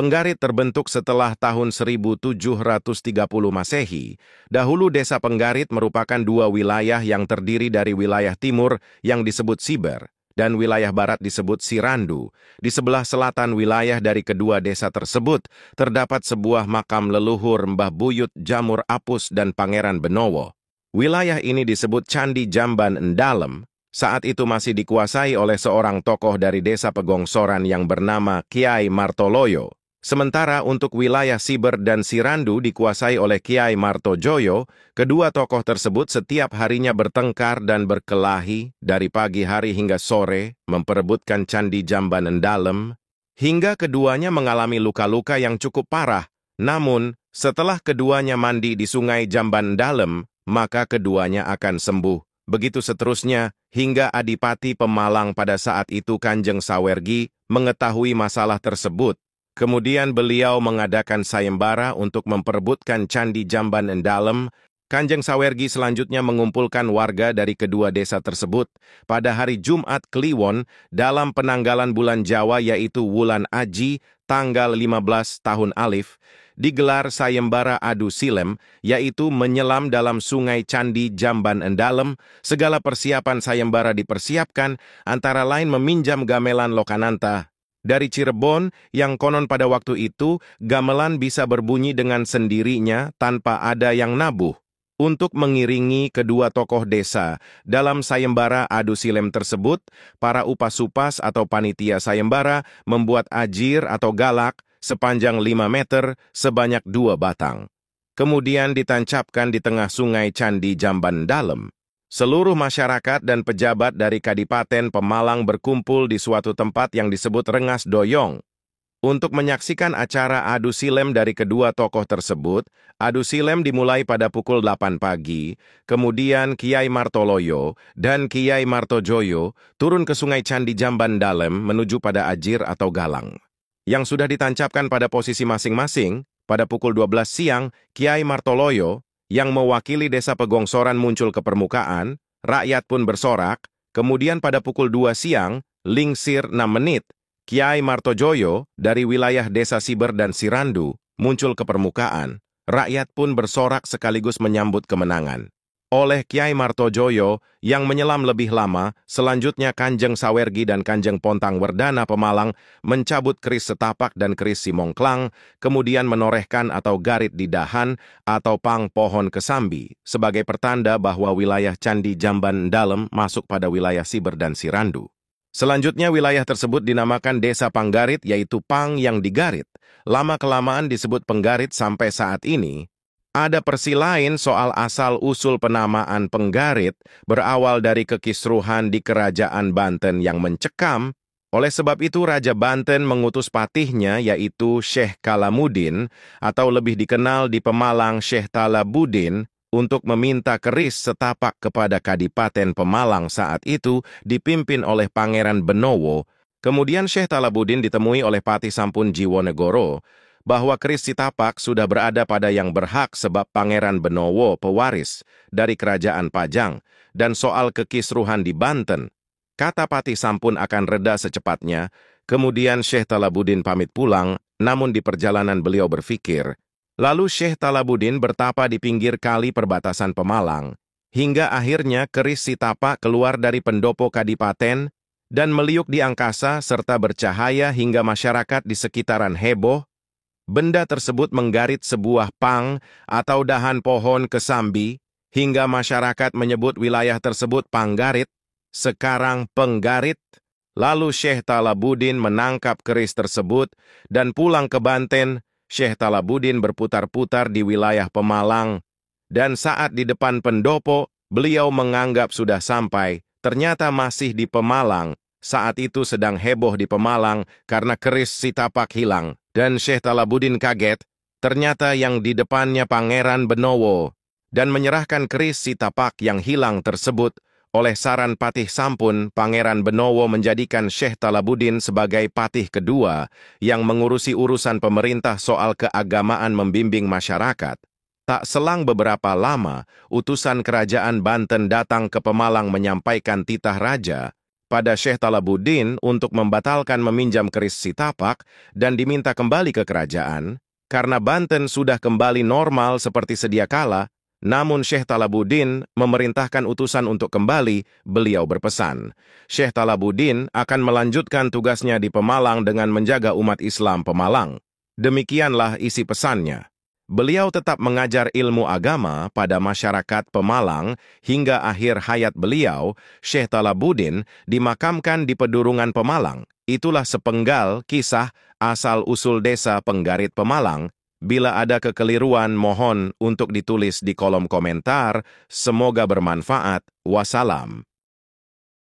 Penggarit terbentuk setelah tahun 1730 Masehi. Dahulu desa Penggarit merupakan dua wilayah yang terdiri dari wilayah timur yang disebut Siber dan wilayah barat disebut Sirandu. Di sebelah selatan wilayah dari kedua desa tersebut terdapat sebuah makam leluhur Mbah Buyut Jamur Apus dan Pangeran Benowo. Wilayah ini disebut Candi Jamban Ndalem. Saat itu masih dikuasai oleh seorang tokoh dari desa Pegongsoran yang bernama Kiai Martoloyo. Sementara untuk wilayah Siber dan Sirandu dikuasai oleh Kiai Martojoyo, kedua tokoh tersebut setiap harinya bertengkar dan berkelahi dari pagi hari hingga sore, memperebutkan Candi Jamban Ndalem, hingga keduanya mengalami luka-luka yang cukup parah. Namun, setelah keduanya mandi di sungai Jamban Ndalem, maka keduanya akan sembuh. Begitu seterusnya, hingga Adipati Pemalang pada saat itu Kanjeng Sawergi mengetahui masalah tersebut. Kemudian beliau mengadakan sayembara untuk memperebutkan Candi Jamban Ndalem. Kanjeng Sawergi selanjutnya mengumpulkan warga dari kedua desa tersebut pada hari Jumat Kliwon dalam penanggalan bulan Jawa yaitu Wulan Aji tanggal 15 tahun Alif. Digelar sayembara adu silem, yaitu menyelam dalam sungai Candi Jamban Ndalem. Segala persiapan sayembara dipersiapkan, antara lain meminjam gamelan Lokananta dari Cirebon, yang konon pada waktu itu gamelan bisa berbunyi dengan sendirinya tanpa ada yang nabuh. Untuk mengiringi kedua tokoh desa dalam sayembara adu silem tersebut, para upas-upas atau panitia sayembara membuat ajir atau galak sepanjang 5 meter sebanyak 2 batang. Kemudian ditancapkan di tengah sungai Candi Jamban Ndalem. Seluruh masyarakat dan pejabat dari Kadipaten Pemalang berkumpul di suatu tempat yang disebut Rengas Doyong. Untuk menyaksikan acara adu silem dari kedua tokoh tersebut, adu silem dimulai pada pukul 8 pagi, kemudian Kiai Martoloyo dan Kiai Martojoyo turun ke sungai Candi Jamban Ndalem menuju pada ajir atau galang, yang sudah ditancapkan pada posisi masing-masing. Pada pukul 12 siang, Kiai Martoloyo yang mewakili desa Pegongsoran muncul ke permukaan, rakyat pun bersorak. Kemudian pada pukul 2 siang, lingsir 6 menit, Kiai Martojoyo dari wilayah desa Siber dan Sirandu muncul ke permukaan. Rakyat pun bersorak sekaligus menyambut kemenangan. Oleh Kiai Martojoyo yang menyelam lebih lama, selanjutnya Kanjeng Sawergi dan Kanjeng Pontang Werdana Pemalang mencabut keris setapak dan keris simongklang, kemudian menorehkan atau garit di dahan atau pang pohon kesambi, sebagai pertanda bahwa wilayah Candi Jamban Ndalem masuk pada wilayah Siber dan Sirandu. Selanjutnya wilayah tersebut dinamakan Desa Panggarit, yaitu pang yang digarit. Lama-kelamaan disebut Penggarit sampai saat ini. Ada versi lain soal asal-usul penamaan Penggarit berawal dari kekisruhan di Kerajaan Banten yang mencekam. Oleh sebab itu Raja Banten mengutus patihnya yaitu Syekh Kalamuddin atau lebih dikenal di Pemalang Syekh Talabuddin untuk meminta keris setapak kepada Kadipaten Pemalang saat itu dipimpin oleh Pangeran Benowo. Kemudian Syekh Talabuddin ditemui oleh Patih Sampun Jiwonegoro bahwa keris sitapak sudah berada pada yang berhak sebab Pangeran Benowo pewaris dari Kerajaan Pajang dan soal kekisruhan di Banten. Kata Patih Sampun akan reda secepatnya. Kemudian Syekh Talabuddin pamit pulang, namun di perjalanan beliau berpikir. Lalu Syekh Talabuddin bertapa di pinggir kali perbatasan Pemalang, hingga akhirnya keris sitapak keluar dari pendopo Kadipaten dan meliuk di angkasa serta bercahaya hingga masyarakat di sekitaran heboh. Benda tersebut menggarit sebuah pang atau dahan pohon kesambi, hingga masyarakat menyebut wilayah tersebut Panggarit, sekarang Penggarit. Lalu Syekh Talabuddin menangkap keris tersebut dan pulang ke Banten. Syekh Talabuddin berputar-putar di wilayah Pemalang, dan saat di depan pendopo, beliau menganggap sudah sampai, ternyata masih di Pemalang. Saat itu sedang heboh di Pemalang karena keris sitapak hilang. Dan Syekh Talabuddin kaget, ternyata yang di depannya Pangeran Benowo, dan menyerahkan keris sitapak yang hilang tersebut. Oleh saran Patih Sampun, Pangeran Benowo menjadikan Syekh Talabuddin sebagai patih kedua yang mengurusi urusan pemerintah soal keagamaan membimbing masyarakat. Tak selang beberapa lama, utusan kerajaan Banten datang ke Pemalang menyampaikan titah raja. pada Syekh Talabuddin untuk membatalkan meminjam keris Sitapak dan diminta kembali ke kerajaan, karena Banten sudah kembali normal seperti sedia kala. Namun Syekh Talabuddin memerintahkan utusan untuk kembali. Beliau berpesan, Syekh Talabuddin akan melanjutkan tugasnya di Pemalang dengan menjaga umat Islam Pemalang. Demikianlah isi pesannya. Beliau tetap mengajar ilmu agama pada masyarakat Pemalang hingga akhir hayat beliau. Syekh Talabuddin dimakamkan di Pedurungan Pemalang. Itulah sepenggal kisah asal-usul desa Penggarit Pemalang. Bila ada kekeliruan, mohon untuk ditulis di kolom komentar. Semoga bermanfaat. Wassalam.